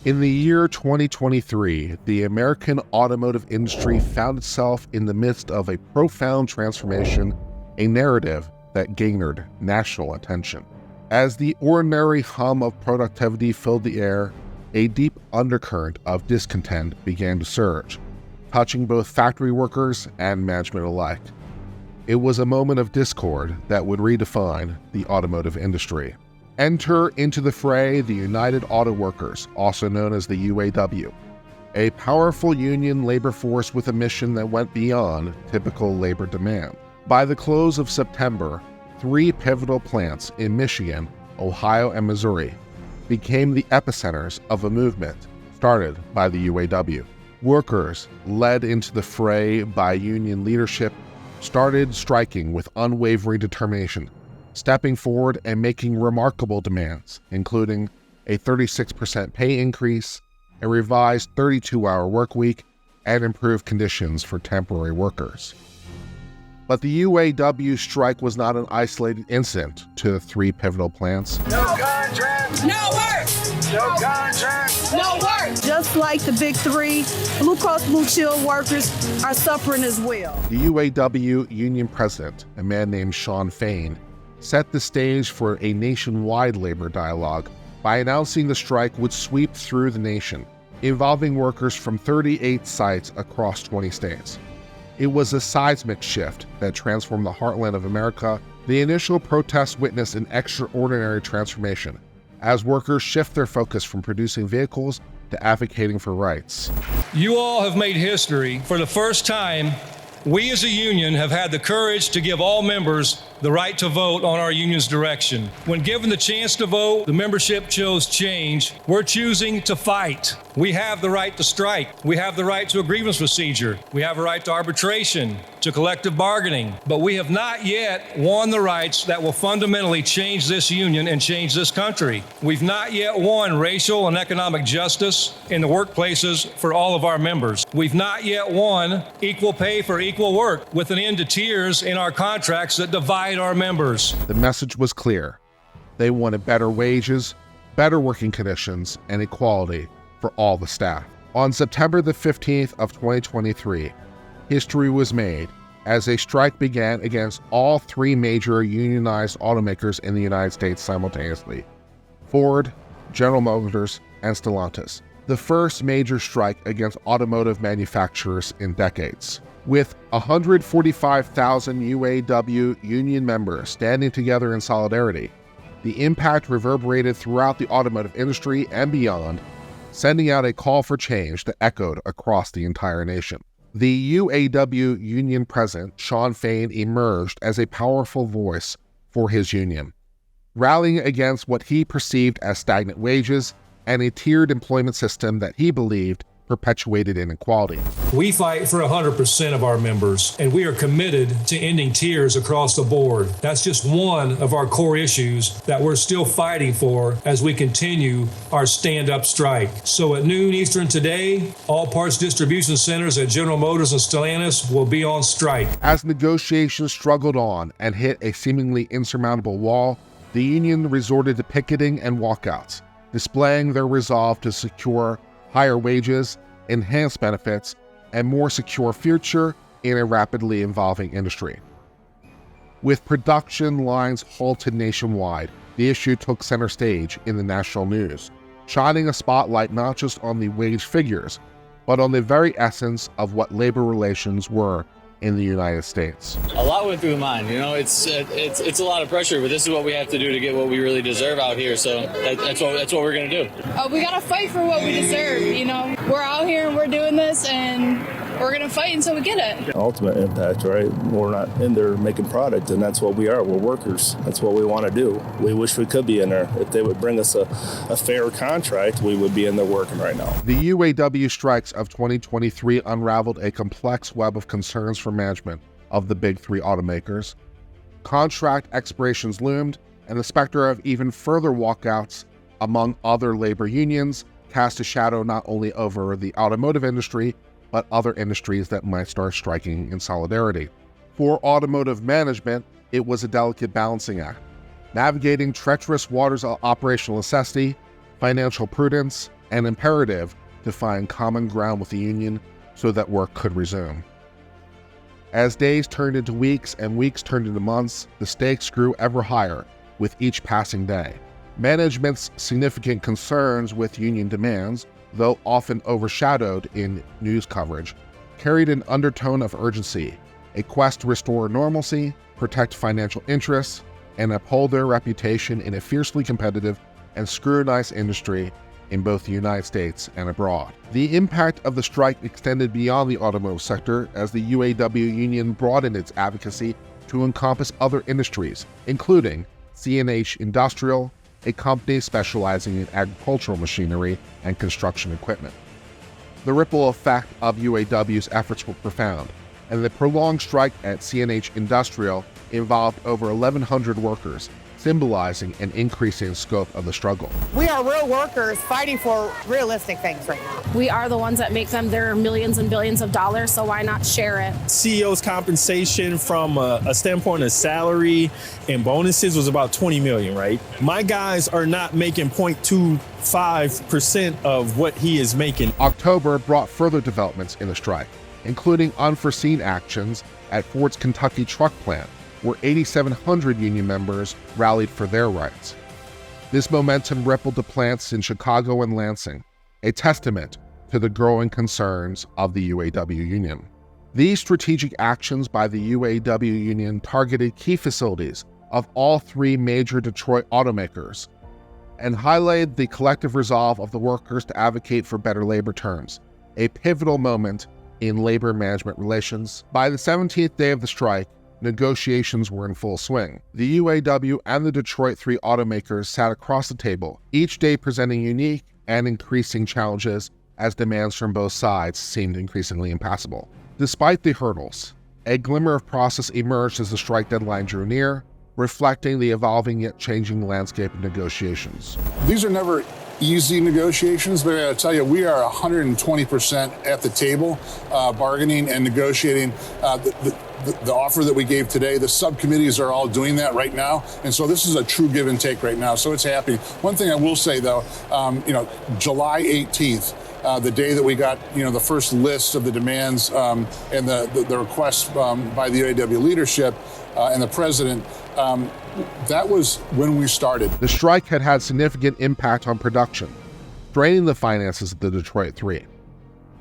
In the year 2023, the American automotive industry found itself in the midst of a profound transformation, a narrative that garnered national attention. As the ordinary hum of productivity filled the air, a deep undercurrent of discontent began to surge, touching both factory workers and management alike. It was a moment of discord that would redefine the automotive industry. Enter into the fray the United Auto Workers, also known as the UAW, a powerful union labor force with a mission that went beyond typical labor demand. By the close of September, 3 pivotal plants in Michigan, Ohio, and Missouri became the epicenters of a movement started by the UAW. Workers, led into the fray by union leadership, started striking with unwavering determination, stepping forward and making remarkable demands, including a 36% pay increase, a revised 32-hour work week, and improved conditions for temporary workers. But the UAW strike was not an isolated incident to the 3 pivotal plants. No contract! No work! No contract! No work! Just like the big 3, Blue Cross Blue Shield workers are suffering as well. The UAW union president, a man named Shawn Fain, set the stage for a nationwide labor dialogue by announcing the strike would sweep through the nation, involving workers from 38 sites across 20 states. It was a seismic shift that transformed the heartland of America. The initial protests witnessed an extraordinary transformation as workers shift their focus from producing vehicles to advocating for rights. You all have made history. For the first time, we as a union have had the courage to give all members the right to vote on our union's direction. When given the chance to vote, the membership chose change. We're choosing to fight. We have the right to strike. We have the right to a grievance procedure. We have a right to arbitration, to collective bargaining. But we have not yet won the rights that will fundamentally change this union and change this country. We've not yet won racial and economic justice in the workplaces for all of our members. We've not yet won equal pay for equal work with an end to tiers in our contracts that divide our members. The message was clear. They wanted better wages, better working conditions, and equality for all the staff. On September the 15th of 2023, history was made as a strike began against all 3 major unionized automakers in the United States simultaneously: Ford, General Motors, and Stellantis. The first major strike against automotive manufacturers in decades. With 145,000 UAW union members standing together in solidarity, the impact reverberated throughout the automotive industry and beyond, sending out a call for change that echoed across the entire nation. The UAW union president, Shawn Fain, emerged as a powerful voice for his union, rallying against what he perceived as stagnant wages and a tiered employment system that he believed perpetuated inequality. We fight for 100% of our members, and we are committed to ending tiers across the board. That's just one of our core issues that we're still fighting for as we continue our stand-up strike. So at noon Eastern today, all parts distribution centers at General Motors and Stellantis will be on strike. As negotiations struggled on and hit a seemingly insurmountable wall, the union resorted to picketing and walkouts, displaying their resolve to secure higher wages, enhanced benefits, and more secure future in a rapidly evolving industry. With production lines halted nationwide, the issue took center stage in the national news, shining a spotlight not just on the wage figures, but on the very essence of what labor relations were in the United States. A lot went through my mind. It's a lot of pressure, but this is what we have to do to get what we really deserve out here. So that's what we're gonna do. We gotta fight for what we deserve. We're out here and we're doing this, and we're gonna fight until we get it. Ultimate impact, right? We're not in there making product, and that's what we are. We're workers. That's what we want to do. We wish we could be in there. If they would bring us a fair contract, we would be in there working right now. The UAW strikes of 2023 unraveled a complex web of concerns for management of the big 3 automakers. Contract expirations loomed, and the specter of even further walkouts among other labor unions cast a shadow not only over the automotive industry, but other industries that might start striking in solidarity. For automotive management, it was a delicate balancing act, navigating treacherous waters of operational necessity, financial prudence, and imperative to find common ground with the union so that work could resume. As days turned into weeks and weeks turned into months, the stakes grew ever higher with each passing day. Management's significant concerns with union demands, though often overshadowed in news coverage, carried an undertone of urgency, a quest to restore normalcy, protect financial interests, and uphold their reputation in a fiercely competitive and scrutinized industry in both the United States and abroad. The impact of the strike extended beyond the automotive sector as the UAW union broadened its advocacy to encompass other industries, including CNH Industrial, a company specializing in agricultural machinery and construction equipment. The ripple effect of UAW's efforts were profound, and the prolonged strike at CNH Industrial involved over 1,100 workers, symbolizing an increasing scope of the struggle. We are real workers fighting for realistic things right now. We are the ones that make them their millions and billions of dollars, so why not share it? CEO's compensation from a standpoint of salary and bonuses was about $20 million, right? My guys are not making 0.25% of what he is making. October brought further developments in the strike, including unforeseen actions at Ford's Kentucky truck plant, where 8,700 union members rallied for their rights. This momentum rippled to plants in Chicago and Lansing, a testament to the growing concerns of the UAW union. These strategic actions by the UAW union targeted key facilities of all three major Detroit automakers and highlighted the collective resolve of the workers to advocate for better labor terms, a pivotal moment in labor management relations. By the 17th day of the strike, negotiations were in full swing. The UAW and the Detroit 3 automakers sat across the table, each day presenting unique and increasing challenges as demands from both sides seemed increasingly impassable. Despite the hurdles, a glimmer of process emerged as the strike deadline drew near, reflecting the evolving yet changing landscape of negotiations. These are never easy negotiations, but I gotta tell you, we are 120% at the table, bargaining and negotiating the offer that we gave today. The subcommittees are all doing that right now, and so this is a true give and take right now, so it's happening. One thing I will say though, July 18th, the day that we got the first list of the demands and the requests by the UAW leadership and the president, that was when we started. The strike had had significant impact on production, draining the finances of the Detroit 3.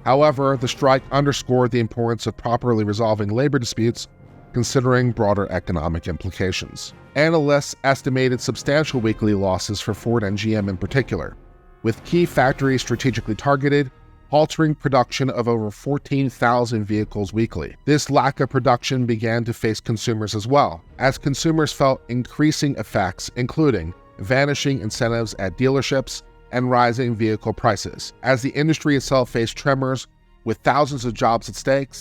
However, the strike underscored the importance of properly resolving labor disputes, considering broader economic implications. Analysts estimated substantial weekly losses for Ford and GM in particular, with key factories strategically targeted, halting production of over 14,000 vehicles weekly. This lack of production began to face consumers as well, as consumers felt increasing effects, including vanishing incentives at dealerships and rising vehicle prices, as the industry itself faced tremors with thousands of jobs at stake,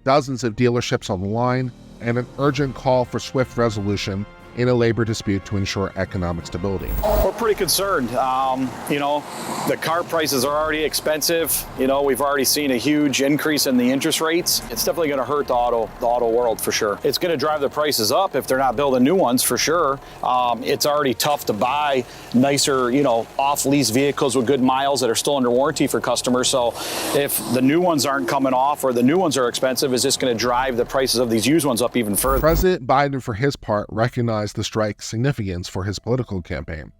dozens of dealerships on the line, and an urgent call for swift resolution in a labor dispute to ensure economic stability. We're pretty concerned. The car prices are already expensive. We've already seen a huge increase in the interest rates. It's definitely going to hurt the auto world for sure. It's going to drive the prices up if they're not building new ones for sure. It's already tough to buy nicer, off-lease vehicles with good miles that are still under warranty for customers. So if the new ones aren't coming off or the new ones are expensive, it's just going to drive the prices of these used ones up even further. President Biden, for his part, recognized the strike's significance for his political campaign.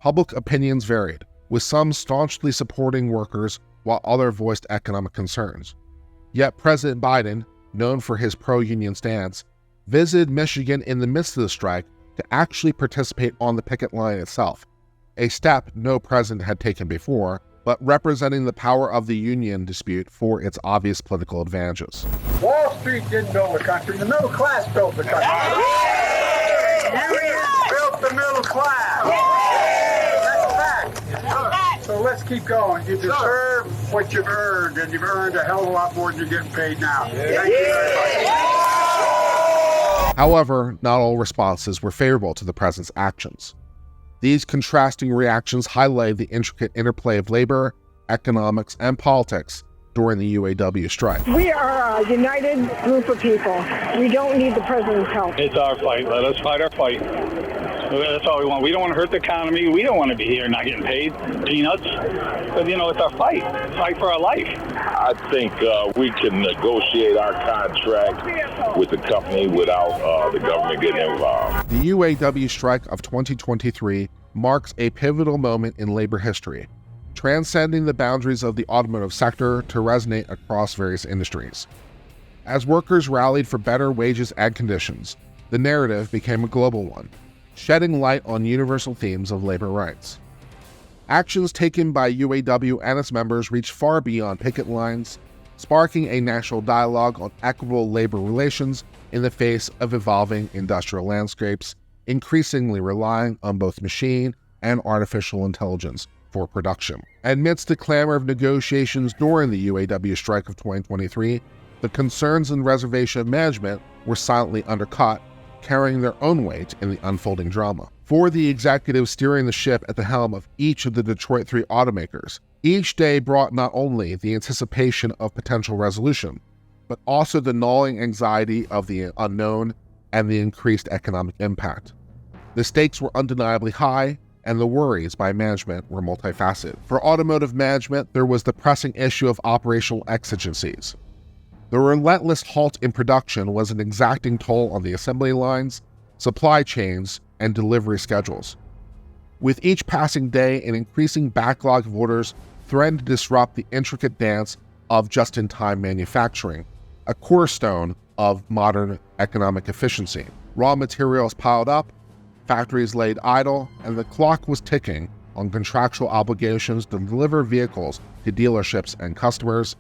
Public opinions varied, with some staunchly supporting workers while others voiced economic concerns. Yet President Biden, known for his pro-union stance, visited Michigan in the midst of the strike to actually participate on the picket line itself, a step no president had taken before, but representing the power of the union dispute for its obvious political advantages. Wall Street didn't build the country, the middle class built the country. Unions built the middle class. That's a fact. So let's keep going. You deserve what you've earned, and you've earned a hell of a lot more than you're getting paid now. Thank you very much. However, not all responses were favorable to the president's actions. These contrasting reactions highlight the intricate interplay of labor, economics, and politics during the UAW strike. We are a united group of people. We don't need the president's help. It's our fight. Let us fight our fight. That's all we want. We don't want to hurt the economy. We don't want to be here not getting paid peanuts. But, it's our fight for our life. I think we can negotiate our contract with the company without the government getting involved. The UAW strike of 2023 marks a pivotal moment in labor history, transcending the boundaries of the automotive sector to resonate across various industries. As workers rallied for better wages and conditions, the narrative became a global one, shedding light on universal themes of labor rights. Actions taken by UAW and its members reached far beyond picket lines, sparking a national dialogue on equitable labor relations in the face of evolving industrial landscapes, increasingly relying on both machine and artificial intelligence for production. Amidst the clamor of negotiations during the UAW strike of 2023, the concerns and reservation of management were silently undercut, carrying their own weight in the unfolding drama. For the executives steering the ship at the helm of each of the Detroit 3 automakers, each day brought not only the anticipation of potential resolution, but also the gnawing anxiety of the unknown and the increased economic impact. The stakes were undeniably high, and the worries by management were multifaceted. For automotive management, there was the pressing issue of operational exigencies. The relentless halt in production was an exacting toll on the assembly lines, supply chains, and delivery schedules. With each passing day, an increasing backlog of orders threatened to disrupt the intricate dance of just-in-time manufacturing, a cornerstone of modern economic efficiency. Raw materials piled up, factories laid idle, and the clock was ticking on contractual obligations to deliver vehicles to dealerships and customers,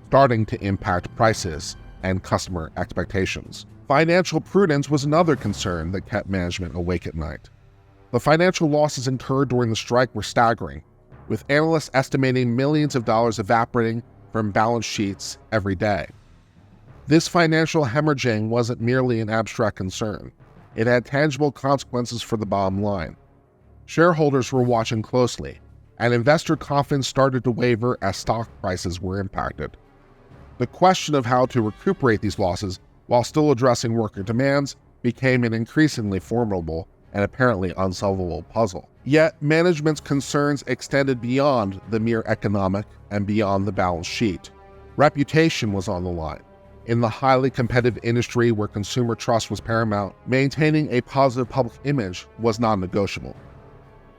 starting to impact prices and customer expectations. Financial prudence was another concern that kept management awake at night. The financial losses incurred during the strike were staggering, with analysts estimating millions of dollars evaporating from balance sheets every day. This financial hemorrhaging wasn't merely an abstract concern. It had tangible consequences for the bottom line. Shareholders were watching closely, and investor confidence started to waver as stock prices were impacted. The question of how to recuperate these losses while still addressing worker demands became an increasingly formidable and apparently unsolvable puzzle. Yet, management's concerns extended beyond the mere economic and beyond the balance sheet. Reputation was on the line. In the highly competitive industry where consumer trust was paramount, maintaining a positive public image was non-negotiable.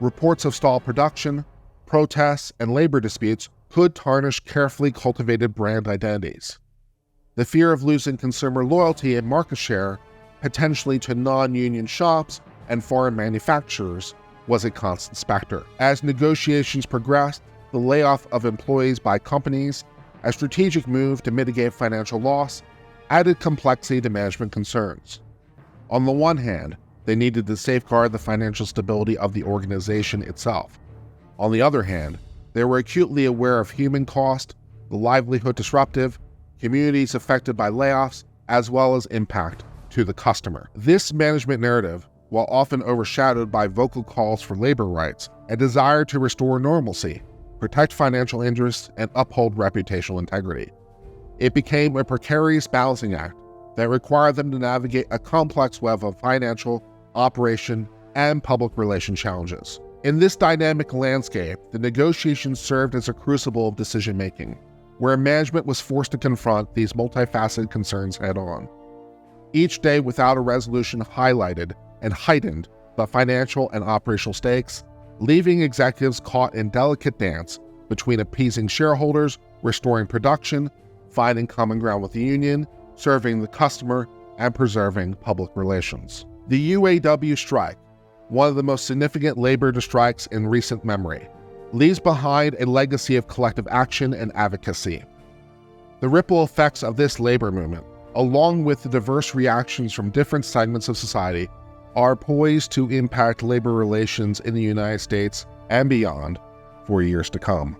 Reports of stalled production, protests, and labor disputes could tarnish carefully cultivated brand identities. The fear of losing consumer loyalty and market share, potentially to non-union shops and foreign manufacturers, was a constant specter. As negotiations progressed, the layoff of employees by companies, a strategic move to mitigate financial loss, added complexity to management concerns. On the one hand, they needed to safeguard the financial stability of the organization itself. On the other hand, they were acutely aware of human cost, the livelihood disruptive, communities affected by layoffs, as well as impact to the customer. This management narrative, while often overshadowed by vocal calls for labor rights, a desire to restore normalcy, protect financial interests, and uphold reputational integrity. It became a precarious balancing act that required them to navigate a complex web of financial, operation, and public relation challenges. In this dynamic landscape, the negotiations served as a crucible of decision-making, where management was forced to confront these multifaceted concerns head-on. Each day without a resolution highlighted and heightened the financial and operational stakes, leaving executives caught in delicate dance between appeasing shareholders, restoring production, finding common ground with the union, serving the customer, and preserving public relations. The UAW strike, one of the most significant labor strikes in recent memory, leaves behind a legacy of collective action and advocacy. The ripple effects of this labor movement, along with the diverse reactions from different segments of society, are poised to impact labor relations in the United States and beyond for years to come.